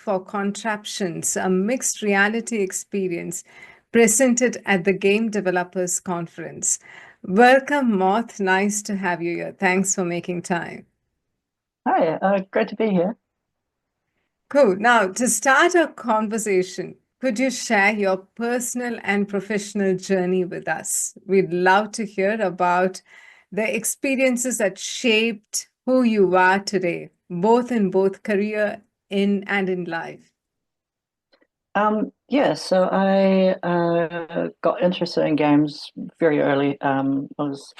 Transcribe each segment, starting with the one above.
for Contraptions, a mixed reality experience presented at the Game Developers Conference. Welcome, Moth. Nice to have you here. Thanks for making time. Hi, great to be here. Cool. Now, to start our conversation, could you share your personal and professional journey with us? We'd love to hear about the experiences that shaped who you are today, both in both career in and in life. Yeah, so I got interested in games very early. I was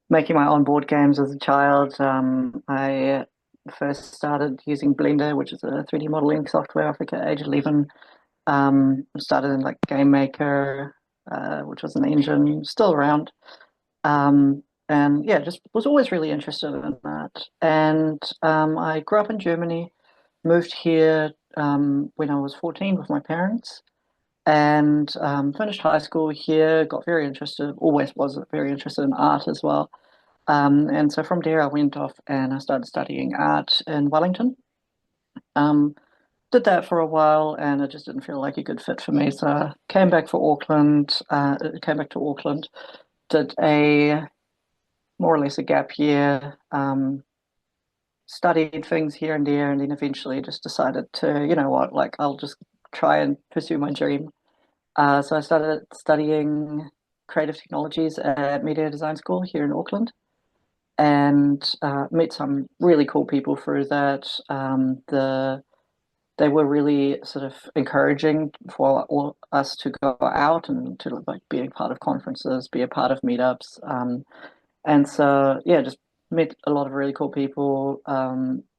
making my own board games as a child. I first started using Blender, which is a 3D modeling software, I think at age 11. Started in like Game Maker, which was an engine still around. And yeah, just was always really interested in that. And I grew up in Germany, moved here when I was 14 with my parents, and finished high school here, got very interested, always was very interested in art as well. And so from there, I went off and I started studying art in Wellington. Um, did that for a while, and it just didn't feel like a good fit for me. So I came back to Auckland, did a more or less a gap year, studied things here and there, and then eventually just decided to, you know what, like I'll just try and pursue my dream. So I started studying creative technologies at Media Design School here in Auckland, and met some really cool people through that. They were really sort of encouraging for all us to go out and to like be a part of conferences, be a part of meetups. And so, yeah, just met a lot of really cool people,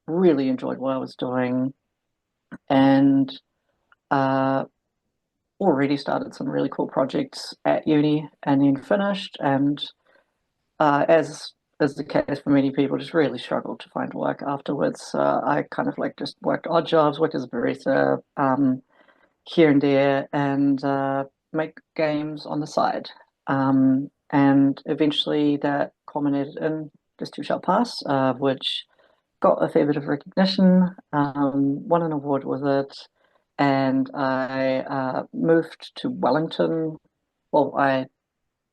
really enjoyed what I was doing, and uh, already started some really cool projects at uni and then finished. And as is the case for many people, just really struggled to find work afterwards. I kind of like just worked odd jobs, worked as a barista here and there, and make games on the side. And eventually that culminated in This Too Shall Pass, which got a fair bit of recognition, won an award with it, and I moved to Wellington. Well, I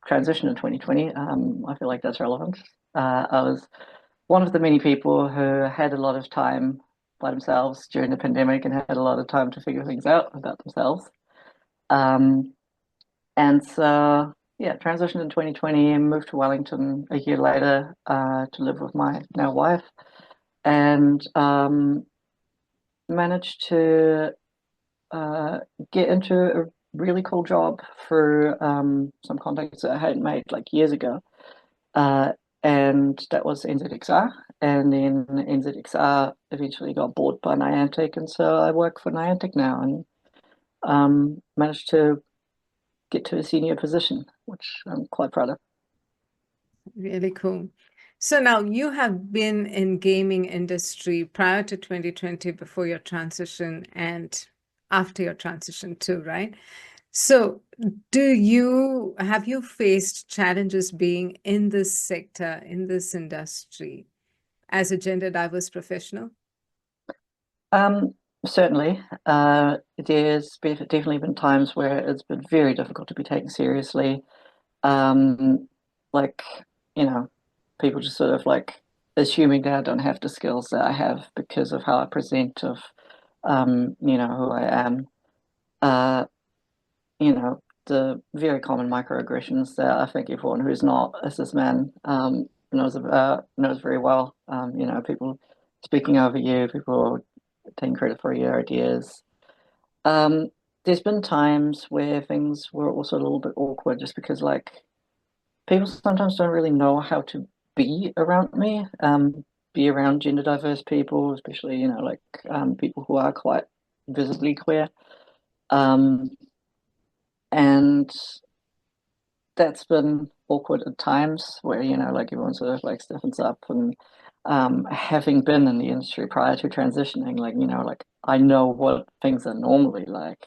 transitioned in 2020. I feel like that's relevant. I was one of the many people who had a lot of time by themselves during the pandemic and had a lot of time to figure things out about themselves. Um, and so, yeah, transitioned in 2020 and moved to Wellington a year later to live with my now wife, and managed to get into a really cool job through some contacts that I hadn't made like years ago. Uh, and that was NZXR. And then NZXR eventually got bought by Niantic. And so I work for Niantic now and managed to get to a senior position, which I'm quite proud of. Really cool. So now you have been in gaming industry prior to 2020, before your transition and after your transition too, right? So have you faced challenges being in this sector, in this industry as a gender diverse professional? Um, Certainly, definitely been times where it's been very difficult to be taken seriously. Um, like, you know, people just sort of like assuming that I don't have the skills that I have because of how I present, of who I am. Uh, the very common microaggressions that I think everyone who's not a cis man knows very well. People speaking over you, people taking credit for your ideas. Um, there's been times where things were also a little bit awkward just because like people sometimes don't really know how to be around me, be around gender diverse people, especially, people who are quite visibly queer. Um, and that's been awkward at times where, like everyone sort of like stiffens up and having been in the industry prior to transitioning, like, like I know what things are normally like.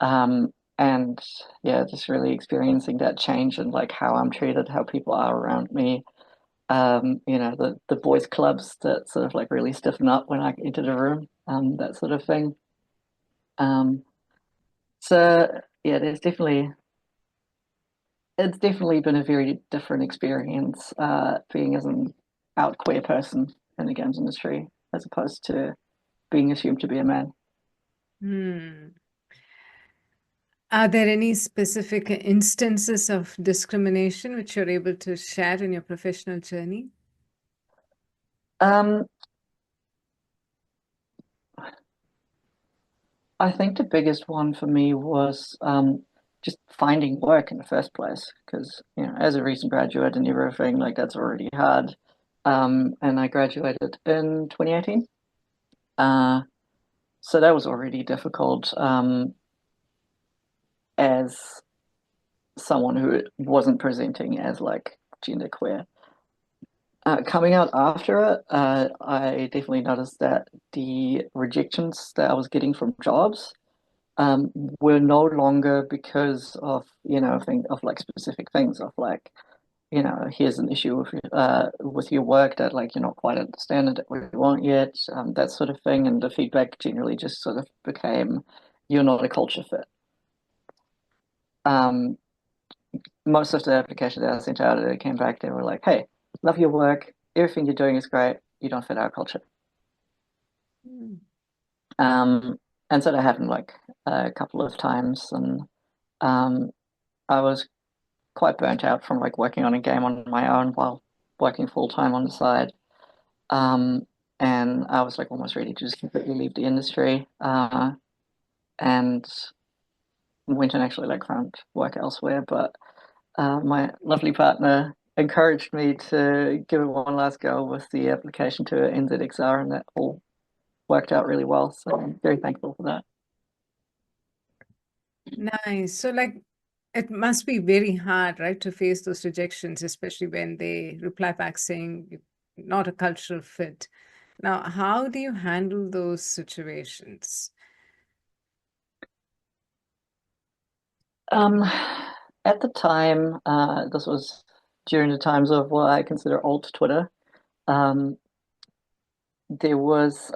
And yeah, just really experiencing that change and like how I'm treated, how people are around me. The boys' clubs that sort of like really stiffen up when I enter the room, that sort of thing. Um, so yeah, it's definitely been a very different experience being as an out queer person in the games industry as opposed to being assumed to be a man. Hmm. Are there any specific instances of discrimination which you're able to share in your professional journey? Um, I think the biggest one for me was just finding work in the first place because as a recent graduate and everything like that's already hard. And I graduated in 2018. Uh, so that was already difficult as someone who wasn't presenting as like genderqueer. Coming out after it, I definitely noticed that the rejections that I was getting from jobs were no longer because of think of like specific things of like here's an issue with your work that like you're not quite understanding it we want yet, that sort of thing, and the feedback generally just sort of became you're not a culture fit. Um, Most of the applications that I sent out, they came back, they were like, hey, love your work, everything you're doing is great, you don't fit our culture. Hmm. Um, and so that happened like a couple of times, and um, I was quite burnt out from like working on a game on my own while working full time on the side. Um, and I was like almost ready to just completely leave the industry, and went and actually like found work elsewhere. But my lovely partner encouraged me to give it one last go with the application to NZXR, and that all worked out really well. So I'm very thankful for that. Nice. So, like, it must be very hard, right, to face those rejections, especially when they reply back saying you're not a cultural fit. Now, how do you handle those situations? Um, at the time, this was during the times of what I consider alt Twitter. Um, there was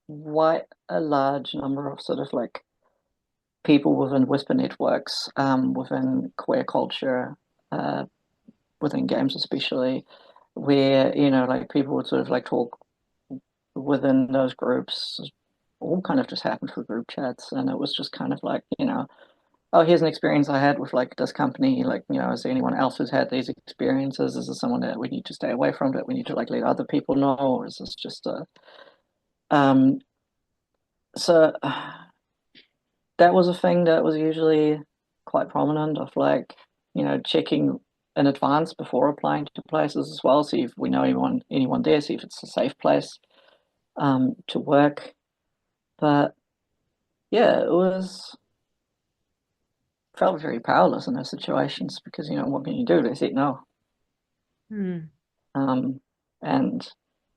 quite a large number of sort of like people within Whisper networks, within queer culture, uh, within games especially, where like people would sort of like talk within those groups. All kind of just happened through group chats, and it was just kind of like oh, here's an experience I had with like this company. Like, is there anyone else who's had these experiences? Is this someone that we need to stay away from, that we need to like let other people know, or is this just a um? So that was a thing that was usually quite prominent of like checking in advance before applying to places as well. See if we know anyone there. See if it's a safe place to work. But yeah, it was felt very powerless in those situations because what can you do? They said no. Hmm. um, and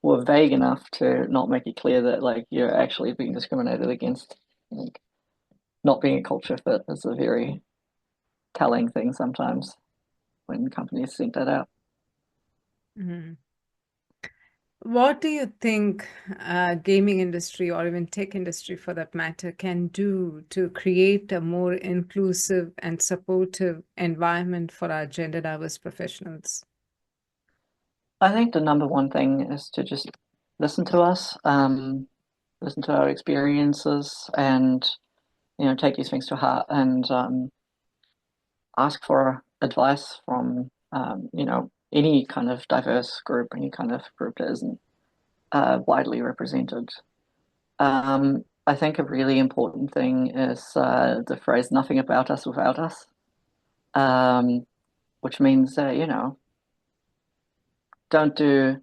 were vague enough to not make it clear that like you're actually being discriminated against. Like not being a culture fit is a very telling thing sometimes when companies think that out. Hmm. What do you think gaming industry or even tech industry for that matter can do to create a more inclusive and supportive environment for our gender diverse professionals? I think the number one thing is to just listen to us, listen to our experiences, and take these things to heart and ask for advice from any kind of diverse group, any kind of group that isn't widely represented. I think a really important thing is the phrase "nothing about us without us," um, which means don't do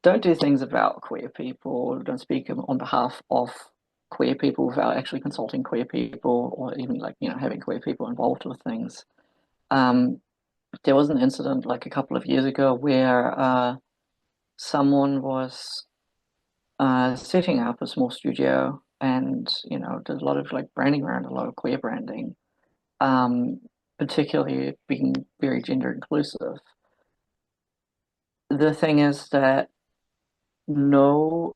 don't do things about queer people, don't speak on behalf of queer people without actually consulting queer people, or even like having queer people involved with things. Um, there was an incident like a couple of years ago where someone was setting up a small studio and did a lot of like branding around a lot of queer branding, um, particularly being very gender inclusive. The thing is that no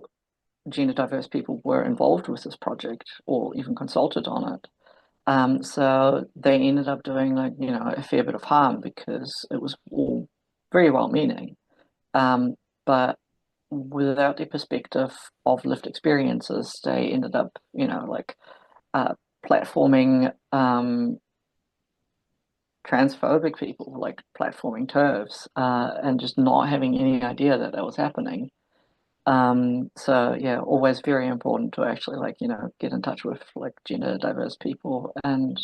gender diverse people were involved with this project or even consulted on it. So they ended up doing like, a fair bit of harm because it was all very well meaning. But without the perspective of lived experiences, they ended up, like uh, platforming transphobic people, like platforming TERFs, and just not having any idea that that was happening. So yeah, always very important to actually like, get in touch with like gender diverse people. And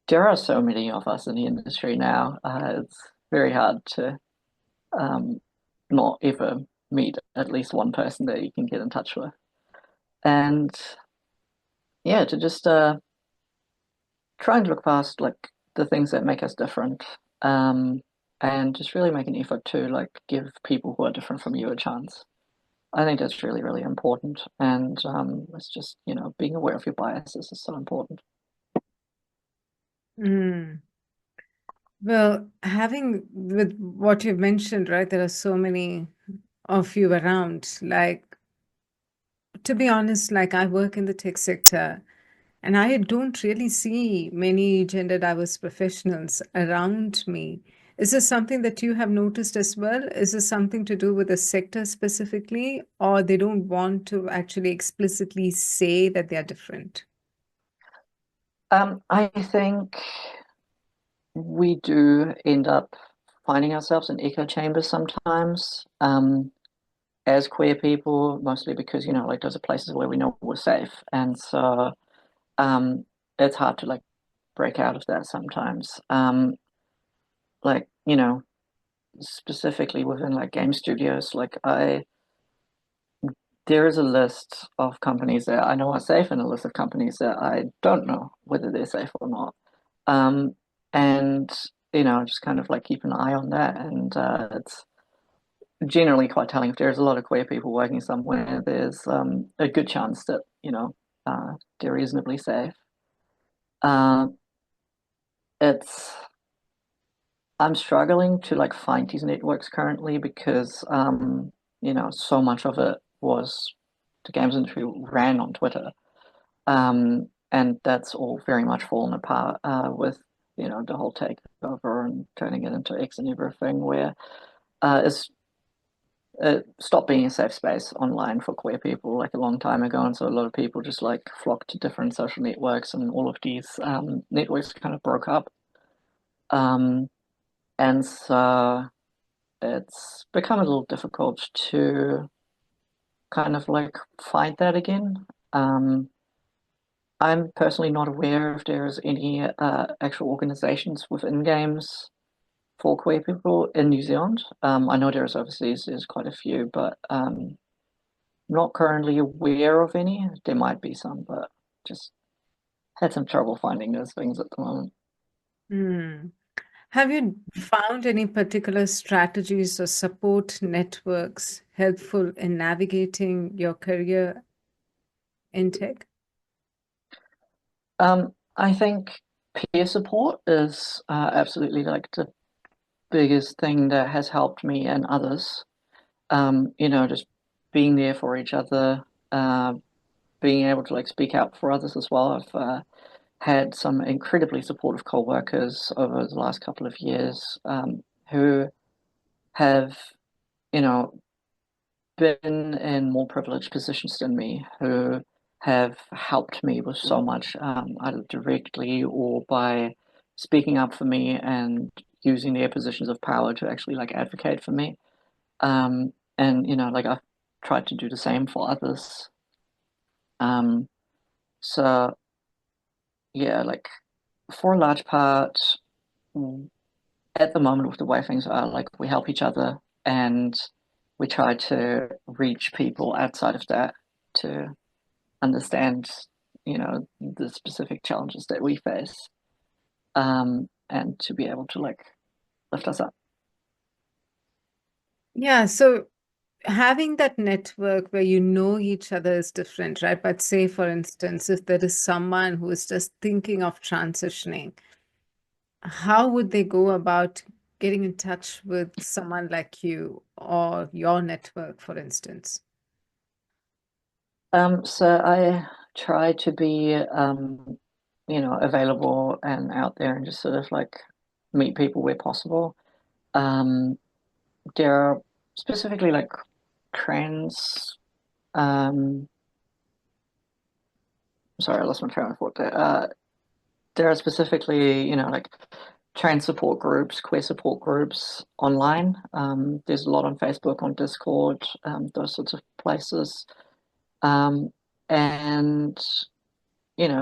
there are so many of us in the industry now. It's very hard to um, not ever meet at least one person that you can get in touch with. And yeah, to just try and look past like the things that make us different. Um, and just really make an effort to like give people who are different from you a chance. I think that's really, really important. And it's just, being aware of your biases is so important. Mm. Well, having with what you've mentioned, right, there are so many of you around. Like, to be honest, like I work in the tech sector and I don't really see many gender diverse professionals around me. Is this something that you have noticed as well? Is this something to do with the sector specifically, or they don't want to actually explicitly say that they are different? I think we do end up finding ourselves in echo chambers sometimes, as queer people, mostly because, like those are places where we know we're safe. And so um, it's hard to like break out of that sometimes. Like, specifically within like game studios, like there is a list of companies that I know are safe and a list of companies that I don't know whether they're safe or not. Um, and just kind of like keep an eye on that. And it's generally quite telling. If there's a lot of queer people working somewhere, there's a good chance that, they're reasonably safe. Uh, it's I'm struggling to like find these networks currently because so much of it was the games industry ran on Twitter. And that's all very much fallen apart with the whole takeover and turning it into X and everything, where it's stopped being a safe space online for queer people like a long time ago, and so a lot of people just like flocked to different social networks, and all of these networks kind of broke up. Um, and so it's become a little difficult to kind of like find that again. Um, I'm personally not aware if there's any actual organizations within games for queer people in New Zealand. I know there's overseas, there's quite a few, but not currently aware of any. There might be some, but just had some trouble finding those things at the moment. Hmm. Have you found any particular strategies or support networks helpful in navigating your career in tech? I think peer support is absolutely like the biggest thing that has helped me and others. Just being there for each other, uh, being able to like speak out for others as well. I've had some incredibly supportive co-workers over the last couple of years who have, you know, been in more privileged positions than me, who have helped me with so much, either directly or by speaking up for me and using their positions of power to actually like advocate for me. And like I've tried to do the same for others. Um, so yeah, like for a large part, at the moment with the way things are, like we help each other and we try to reach people outside of that to understand, the specific challenges that we face, and to be able to like lift us up. Yeah, so having that network where you know each other is different, right? But say, for instance, if there is someone who is just thinking of transitioning, how would they go about getting in touch with someone like you or your network, for instance? So I try to be, available and out there and just sort of like meet people where possible. Um, there are specifically like trans, um, sorry, I lost my train of thought there. There are specifically, like trans support groups, queer support groups online. There's a lot on Facebook, on Discord, those sorts of places. Um, and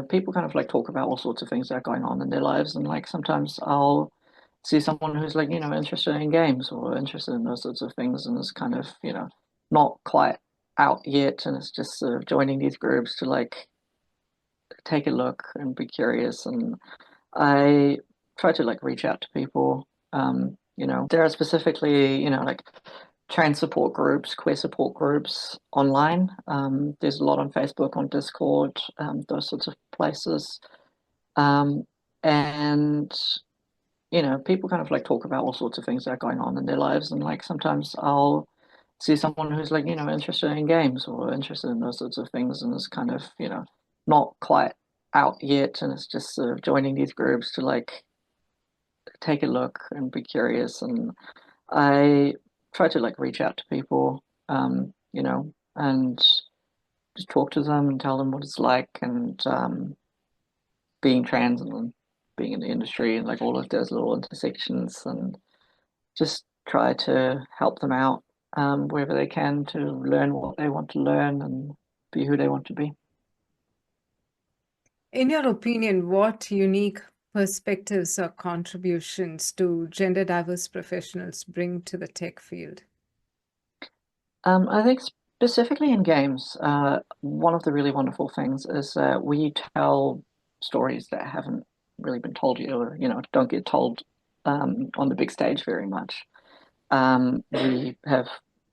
people kind of like talk about all sorts of things that are going on in their lives. And like sometimes I'll see someone who's like, interested in games or interested in those sorts of things and is kind of, not quite out yet and is just sort of joining these groups to like take a look and be curious. And I try to like reach out to people. There are specifically, like trans support groups, queer support groups online. There's a lot on Facebook, on Discord, those sorts of places. Um, and people kind of like talk about all sorts of things that are going on in their lives. And like sometimes I'll see someone who's like, interested in games or interested in those sorts of things and is kind of, not quite out yet and is just sort of joining these groups to like take a look and be curious. And I try to like reach out to people, and just talk to them and tell them what it's like and being trans and being in the industry and like all of those little intersections and just try to help them out wherever they can to learn what they want to learn and be who they want to be. In your opinion, what unique perspectives or contributions do gender diverse professionals bring to the tech field? I think specifically in games, one of the really wonderful things is that we tell stories that haven't really been told yet, or don't get told on the big stage very much. We have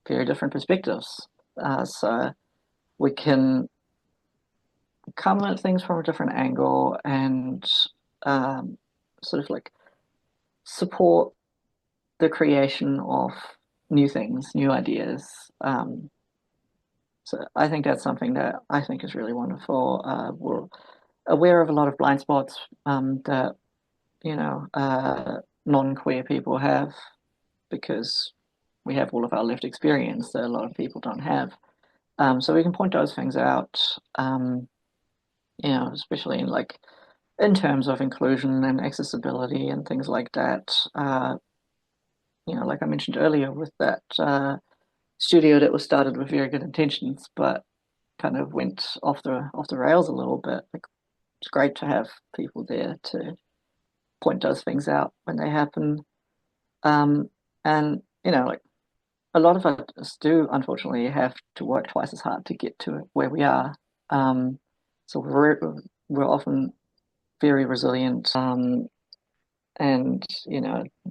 very different perspectives, so we can come at things from a different angle and um, sort of like support the creation of new things, new ideas. So I think that's something that I think is really wonderful. We're aware of a lot of blind spots that non-queer people have because we have all of our lived experience that a lot of people don't have. So we can point those things out, especially in terms of inclusion and accessibility and things like that. Like I mentioned earlier with that studio that was started with very good intentions, but kind of went off the rails a little bit. Like it's great to have people there to point those things out when they happen. Um, and like a lot of us do unfortunately have to work twice as hard to get to where we are. Um, so we're often very resilient, and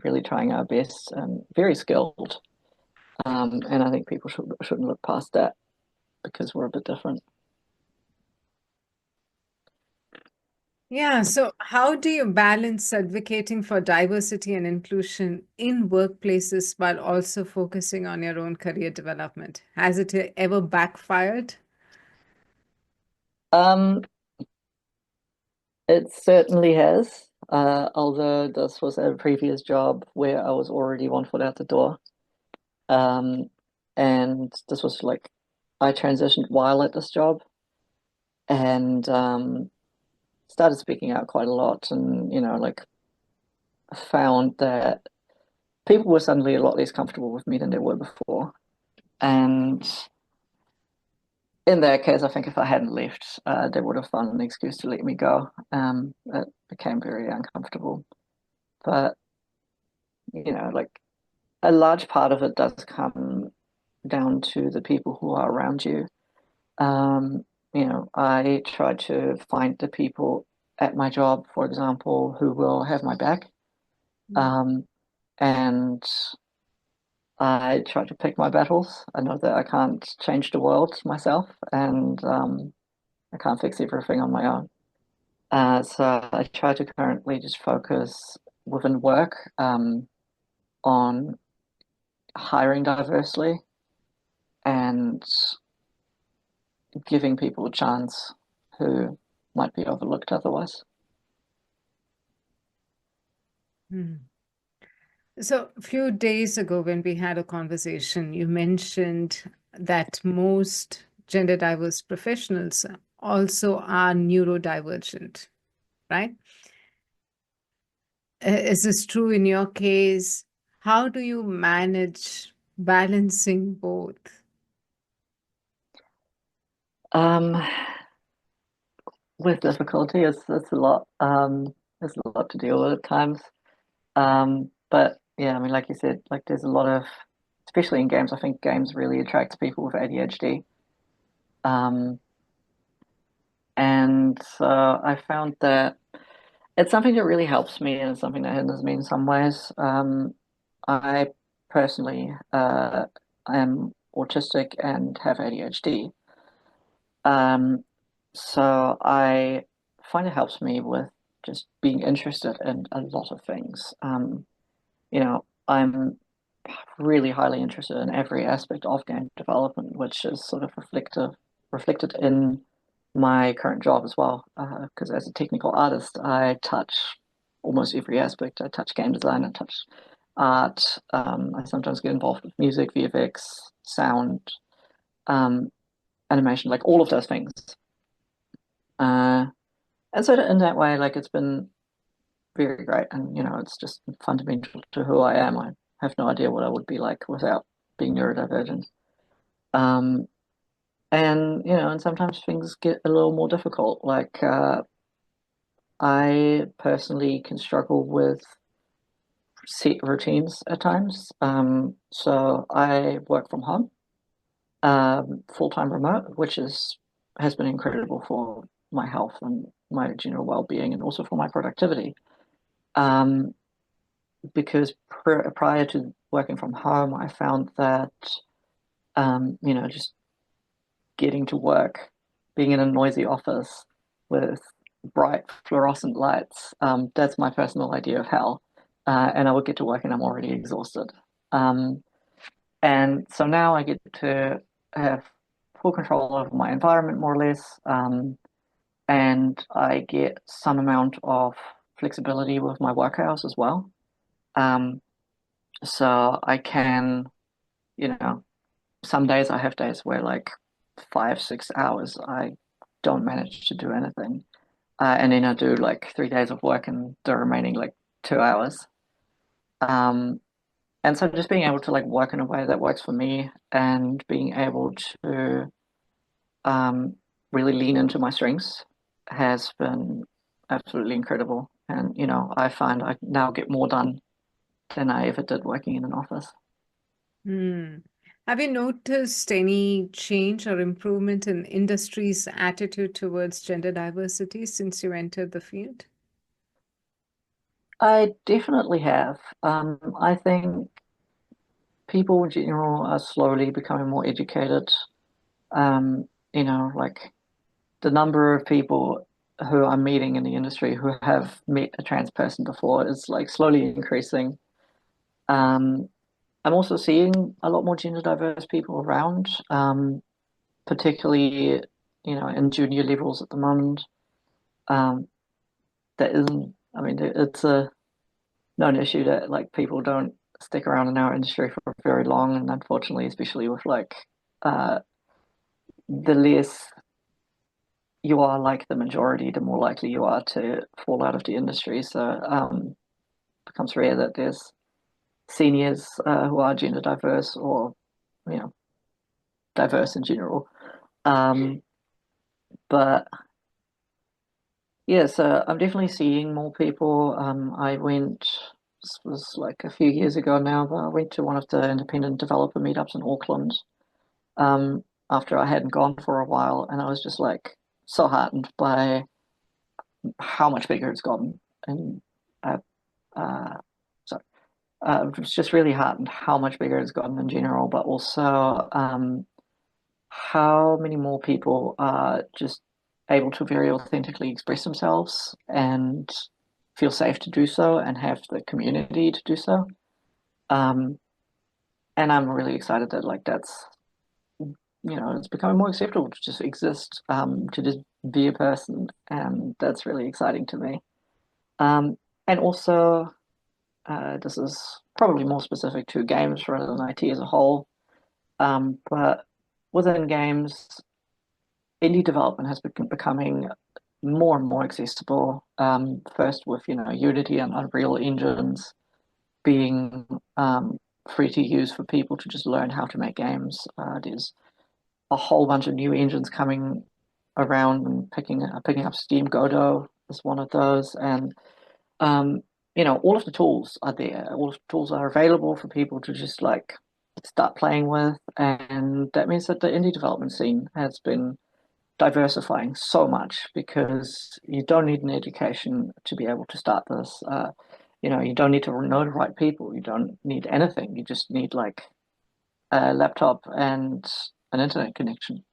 really trying our best and very skilled. And I think people shouldn't look past that because we're a bit different. Yeah, so how do you balance advocating for diversity and inclusion in workplaces while also focusing on your own career development? Has it ever backfired? Um, it certainly has. Although this was a previous job where I was already one foot out the door. Um, and this was like I transitioned while at this job and started speaking out quite a lot and like found that people were suddenly a lot less comfortable with me than they were before. And in that case, I think if I hadn't left, they would have found an excuse to let me go. It became very uncomfortable. But, like a large part of it does come down to the people who are around you. Um, I try to find the people at my job, for example, who will have my back. Um, and I try to pick my battles. I know that I can't change the world myself, and I can't fix everything on my own. So I try to currently just focus within work on hiring diversely and giving people a chance who might be overlooked otherwise. Hmm. So, a few days ago, when we had a conversation, you mentioned that most gender diverse professionals also are neurodivergent, right? Is this true in your case? How do you manage balancing both? Um, with difficulty, it's a lot. There's a lot to deal with at times. But yeah, I mean, like you said, like there's a lot of, especially in games, I think games really attracts people with ADHD. Um, and so I found that it's something that really helps me and it's something that hinders me in some ways. I personally am autistic and have ADHD. Um, so I find it helps me with just being interested in a lot of things. I'm really highly interested in every aspect of game development, which is sort of reflected in my current job as well. Because as a technical artist, I touch almost every aspect. I touch game design, I touch art. I sometimes get involved with music, VFX, sound, um, animation, like all of those things. Uh, and so in that way, like it's been very great, and it's just fundamental to who I am. I have no idea what I would be like without being neurodivergent. Um, and sometimes things get a little more difficult. Like I personally can struggle with set routines at times. So I work from home, full-time remote, which has been incredible for my health and my general well-being, and also for my productivity. Um, because prior to working from home, I found that just getting to work, being in a noisy office with bright fluorescent lights, that's my personal idea of hell. And I would get to work and I'm already exhausted. Um, and so now I get to have full control over my environment, more or less, and I get some amount of flexibility with my work hours as well. Um, so I can, you know, some days I have days where like 5, 6 hours I don't manage to do anything. And then I do like 3 days of work and the remaining like 2 hours. Um, and so just being able to like work in a way that works for me and being able to um, really lean into my strengths has been absolutely incredible. And I find I now get more done than I ever did working in an office. Hmm. Have you noticed any change or improvement in industry's attitude towards gender diversity since you entered the field? I definitely have. I think people in general are slowly becoming more educated. Like the number of people who I'm meeting in the industry who have met a trans person before is like slowly increasing. Um, I'm also seeing a lot more gender diverse people around, particularly, in junior levels at the moment. Um, that isn't, I mean, it's a known issue that like people don't stick around in our industry for very long, and unfortunately, especially with like uh, the less you are like the majority, the more likely you are to fall out of the industry. So it becomes rare that there's seniors who are gender diverse or you know diverse in general. Um, but yeah, so I'm definitely seeing more people. I went, this was like a few years ago now, but I went to one of the independent developer meetups in Auckland after I hadn't gone for a while, and I was just like so heartened by how much bigger it's gotten. And uh, uh, so it was just really heartened how much bigger it's gotten in general, but also how many more people are just able to very authentically express themselves and feel safe to do so and have the community to do so. Um, and I'm really excited that like that's it's becoming more acceptable to just exist, to just be a person, and that's really exciting to me. Um, and also, this is probably more specific to games rather than IT as a whole. But within games, indie development has been becoming more and more accessible. First with, Unity and Unreal engines being free to use for people to just learn how to make games. There's a whole bunch of new engines coming around and picking up Steam. Godot is one of those, and um, all of the tools are there. All of the tools are available for people to just like start playing with, and that means that the indie development scene has been diversifying so much because you don't need an education to be able to start this. You don't need to know the right people. You don't need anything. You just need like a laptop and an internet connection,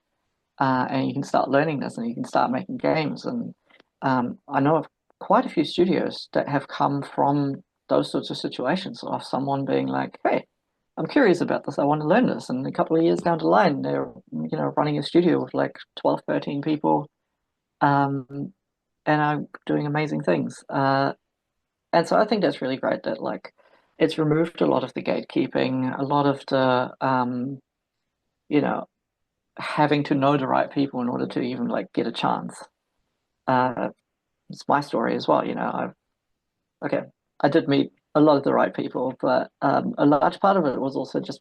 and you can start learning this, and you can start making games. And I know of quite a few studios that have come from those sorts of situations of someone being like, "Hey, I'm curious about this. I want to learn this." And a couple of years down the line, they're running a studio with like 12, 13 people, um, and are doing amazing things. And so I think that's really great that like it's removed a lot of the gatekeeping, a lot of the you know having to know the right people in order to even like get a chance. Uh, it's my story as well. Okay, I did meet a lot of the right people, but a large part of it was also just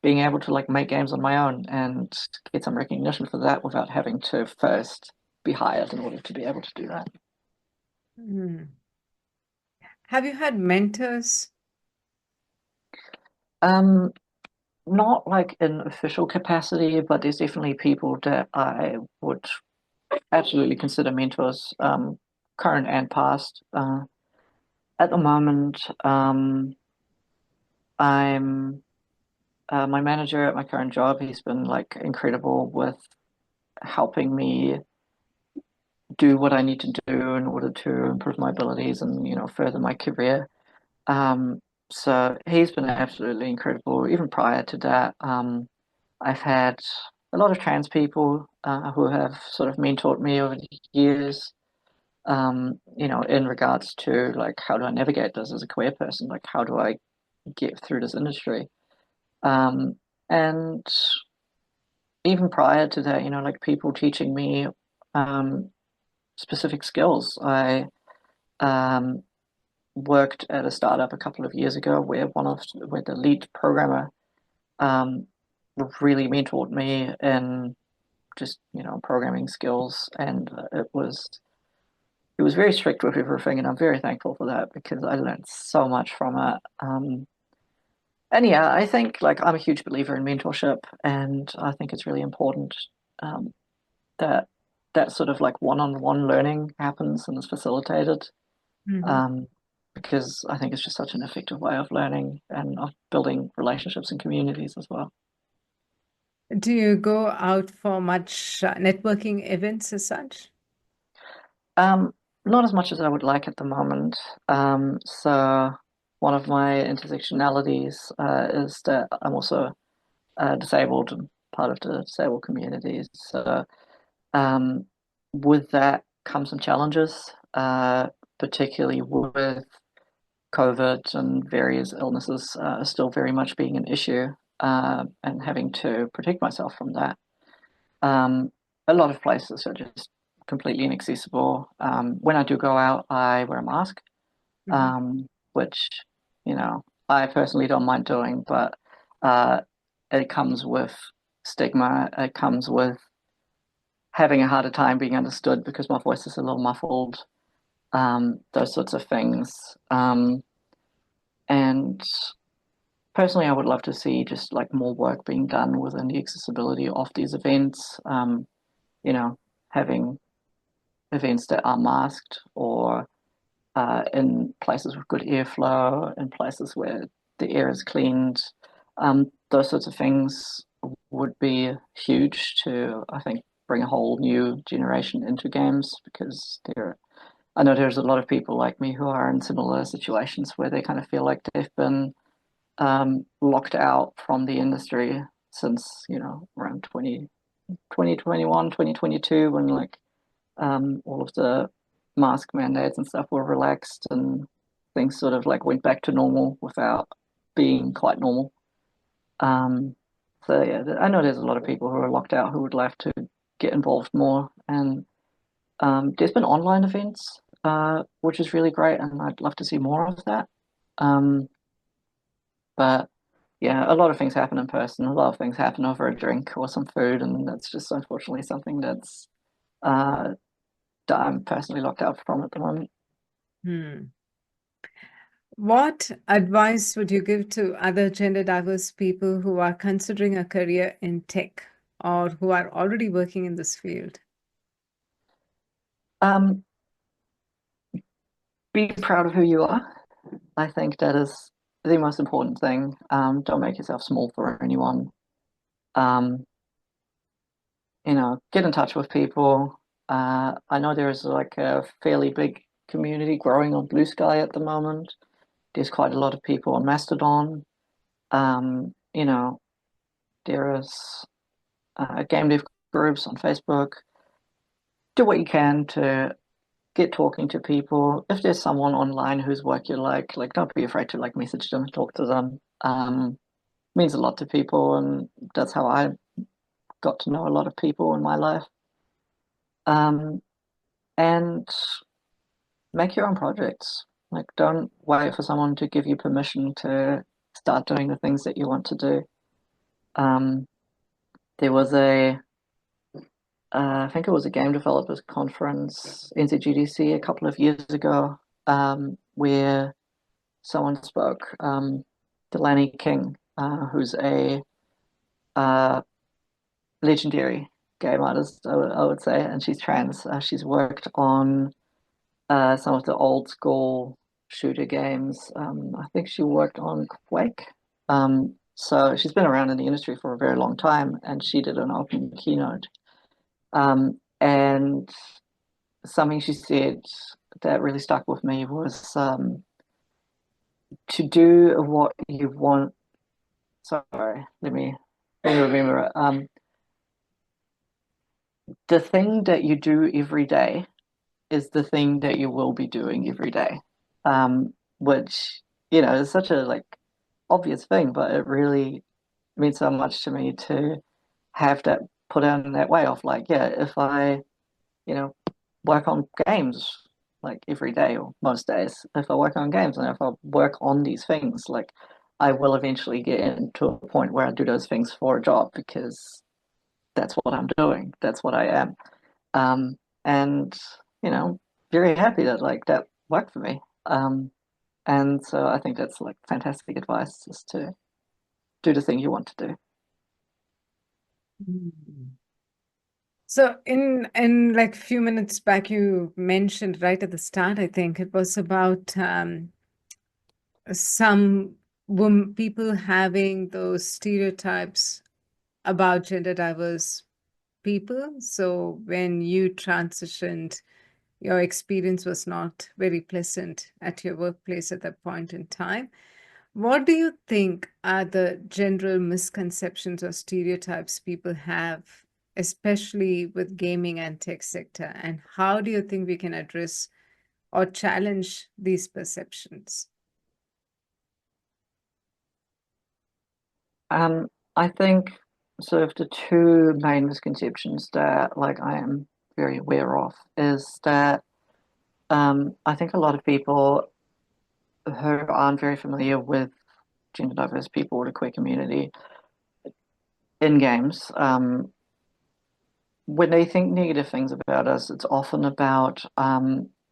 being able to like make games on my own and get some recognition for that without having to first be hired in order to be able to do that. Mm. Have you had mentors? Um, Not like in official capacity, but there's definitely people that I would absolutely consider mentors, current and past. At the moment, I'm my manager at my current job. He's been like incredible with helping me do what I need to do in order to improve my abilities and further my career. Um, so he's been absolutely incredible. Even prior to that, I've had a lot of trans people who have sort of mentored me over the years. In regards to like how do I navigate this as a queer person? Like how do I get through this industry? Um, and even prior to that, like people teaching me um, specific skills. I um, worked at a startup a couple of years ago where the lead programmer um, really mentored me in just programming skills, and it was very strict with everything, and I'm very thankful for that because I learned so much from it. And yeah, I think like I'm a huge believer in mentorship, and I think it's really important um, that that sort of like one-on-one learning happens and is facilitated, Mhm. um, because I think it's just such an effective way of learning and of building relationships and communities as well. Do you go out for much networking events as such? Um, Not as much as I would like at the moment. So one of my intersectionalities is that I'm also disabled and part of the disabled communities. So um, with that come some challenges, particularly with COVID and various illnesses still very much being an issue, and having to protect myself from that. Um, a lot of places are just completely inaccessible. When I do go out, I wear a mask, Mhm. which, I personally don't mind doing, but uh, it comes with stigma. It comes with having a harder time being understood because my voice is a little muffled, those sorts of things. And personally, I would love to see just like more work being done within the accessibility of these events. You know, having events that are masked or in places with good airflow, in places where the air is cleaned. Those sorts of things would be huge to, I think, bring a whole new generation into games because I know there's a lot of people like me who are in similar situations where they kind of feel like they've been locked out from the industry since, around 2021, 2022, when like all of the mask mandates and stuff were relaxed and things sort of like went back to normal without being quite normal. Um, so yeah, I know there's a lot of people who are locked out who would like to get involved more, and there's been online events, which is really great, and I'd love to see more of that. Um, but yeah, a lot of things happen in person. A lot of things happen over a drink or some food, and that's just unfortunately something uh, that I'm personally locked out from at the moment. Hmm. What advice would you give to other gender diverse people who are considering a career in tech or who are already working in this field? Um, be proud of who you are. I think that is the most important thing. Don't make yourself small for anyone. Um, get in touch with people. I know there's like a fairly big community growing on Blue Sky at the moment. There's quite a lot of people on Mastodon. Um, you know, there is game dev groups on Facebook. Do what you can to get talking to people. If there's someone online whose work you like, don't be afraid to like message them, talk to them. Means a lot to people, and that's how I got to know a lot of people in my life. Um, and make your own projects. Like, don't wait for someone to give you permission to start doing the things that you want to do. Um, there was I think it was a game developers conference, NZGDC, a couple of years ago, where someone spoke, Delaney King, who's a uh, legendary game artist, I would say, and she's trans. She's worked on some of the old school shooter games. I think she worked on Quake. So she's been around in the industry for a very long time, and she did an open keynote. And something she said that really stuck with me was to do what you want. Sorry, let me remember it. The thing that you do every day is the thing that you will be doing every day. Which, is such a like obvious thing, but it really means so much to me to have that put in that way of like, yeah, if I, you know, work on games like every day or most days, if I work on games and if I work on these things, like I will eventually get into a point where I do those things for a job because that's what I'm doing. That's what I am. Um, and very happy that like that worked for me. And so I think that's like fantastic advice, just to do the thing you want to do. Mm. So in like a few minutes back, you mentioned right at the start, I think it was about some people having those stereotypes about gender diverse people. So when you transitioned, your experience was not very pleasant at your workplace at that point in time. What do you think are the general misconceptions or stereotypes people have, especially with gaming and tech sector? And how do you think we can address or challenge these perceptions? I think sort of the two main misconceptions that like I am very aware of is that I think a lot of people who aren't very familiar with gender diverse people or the queer community in games, when they think negative things about us, it's often about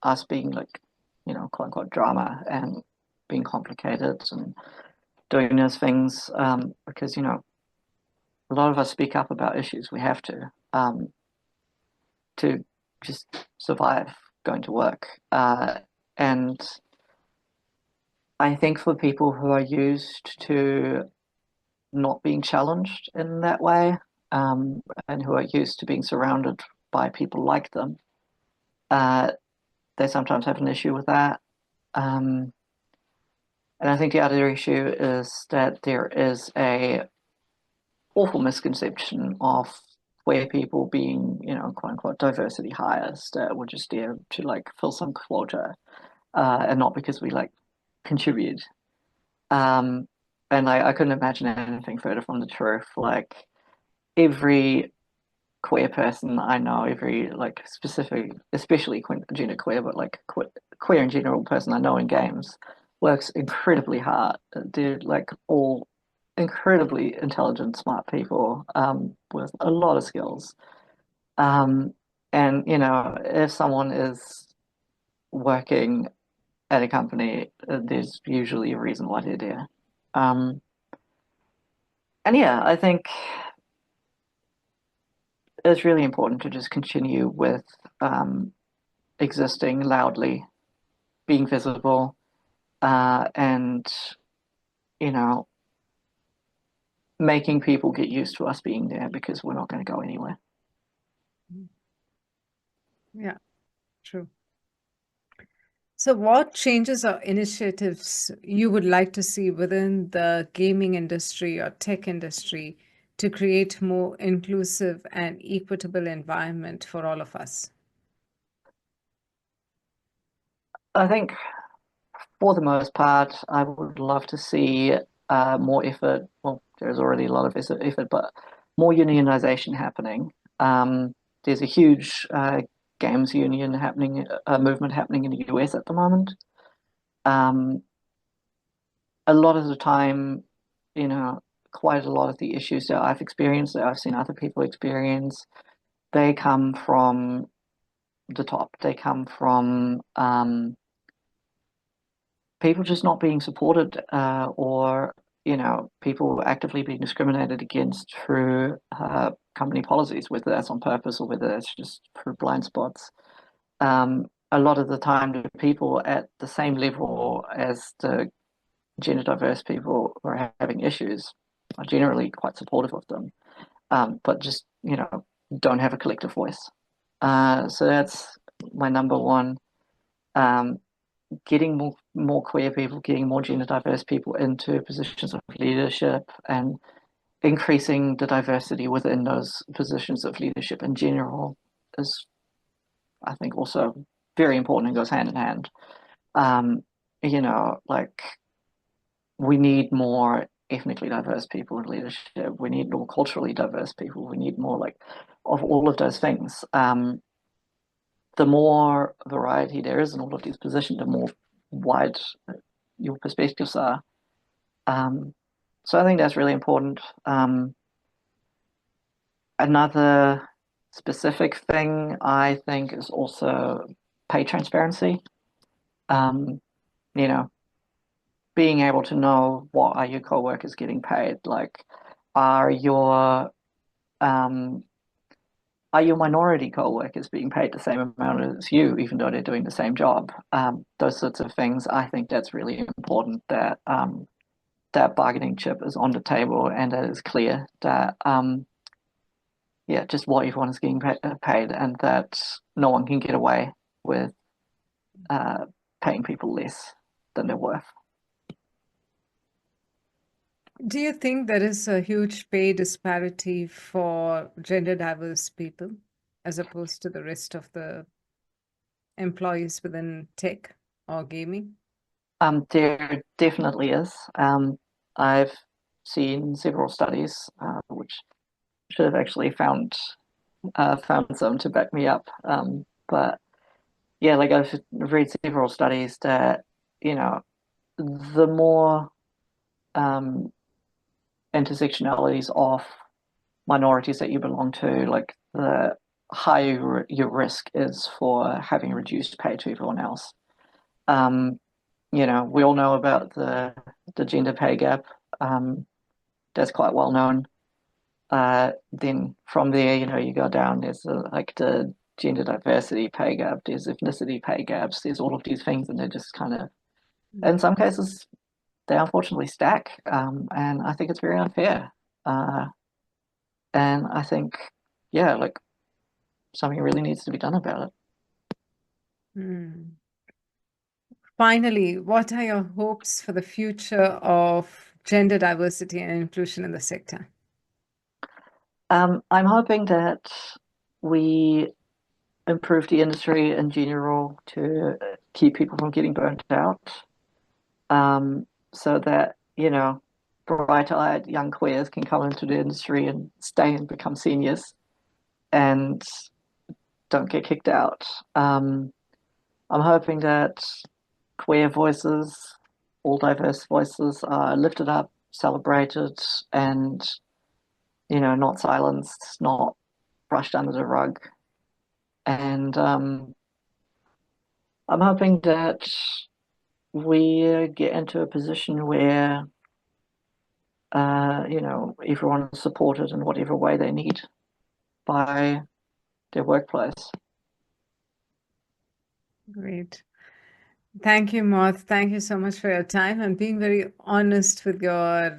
us being like, quote unquote drama and being complicated and doing those things because, a lot of us speak up about issues. We have to just survive going to work. And I think for people who are used to not being challenged in that way, and who are used to being surrounded by people like them, uh, they sometimes have an issue with that. Um, and I think the other issue is that there is a awful misconception of queer people being, quote unquote, diversity hires that were just there to like fill some quota, and not because we like contribute. Um, and I couldn't imagine anything further from the truth. Like every queer person I know, every like specific, especially gender queer, but like queer in general person I know in games works incredibly hard. They're like all incredibly intelligent, smart people, with a lot of skills. Um, and if someone is working at a company, there's usually a reason why they're there. Um, and yeah, I think it's really important to just continue with um, existing loudly, being visible, and you know, making people get used to us being there because we're not going to go anywhere. Yeah, true. So, what changes or initiatives you would like to see within the gaming industry or tech industry to create more inclusive and equitable environment for all of us? I think for the most part, I would love to see more effort. Well, there's already a lot of effort, but more unionization happening. There's a huge games union happening, movement happening in the US at the moment. Um, a lot of the time, you know, quite a lot of the issues that I've experienced, that I've seen other people experience, they come from the top. They come from people just not being supported, or people actively being discriminated against through company policies, whether that's on purpose or whether that's just through blind spots. A lot of the time, the people at the same level as the gender diverse people who are having issues are generally quite supportive of them, but just don't have a collective voice. So that's my number one. Um, Getting more queer people, getting more gender diverse people into positions of leadership, and increasing the diversity within those positions of leadership in general is, I think, also very important and goes hand in hand. Um, like we need more ethnically diverse people in leadership. We need more culturally diverse people. We need more like of all of those things. The more variety there is in all of these positions, the more wide your perspectives are. Um, so I think that's really important. Another specific thing I think is also pay transparency. Um, you know, being able to know what are your coworkers getting paid. Like, are your um, are your minority co-workers being paid the same amount as you, even though they're doing the same job? Those sorts of things. I think that's really important that that bargaining chip is on the table and that it's clear that yeah, just what everyone is getting paid, and that no one can get away with uh, paying people less than they're worth. Do you think there is a huge pay disparity for gender diverse people as opposed to the rest of the employees within tech or gaming? There definitely is. I've seen several studies, which should have actually found some to back me up. But yeah, like I've read several studies that you know the more um, intersectionalities of minorities that you belong to, like the higher your risk is for having reduced pay to everyone else. Um, we all know about the gender pay gap. That's quite well known. Then from there, you go down. There's like the gender diversity pay gap. There's ethnicity pay gaps. There's all of these things, and they're just kind of, in some cases, they unfortunately stack. And I think it's very unfair. Uh, and I think, yeah, like something really needs to be done about it. Hmm. Finally, what are your hopes for the future of gender diversity and inclusion in the sector? I'm hoping that we improve the industry in general to keep people from getting burnt out, so that, bright-eyed young queers can come into the industry and stay and become seniors and don't get kicked out. I'm hoping that queer voices, all diverse voices, are lifted up, celebrated, and, not silenced, not brushed under the rug. And I'm hoping that we get into a position where, everyone is supported in whatever way they need by their workplace. Great. Thank you, Moth. Thank you so much for your time and being very honest with your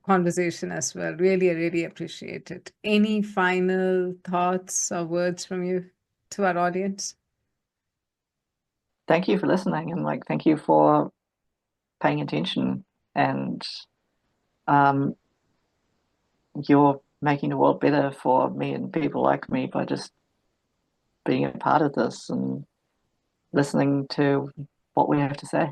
conversation as well. Really, I really appreciate it. Any final thoughts or words from you to our audience? Thank you for listening, and thank you for paying attention. And um, you're making the world better for me and people like me by just being a part of this and listening to what we have to say.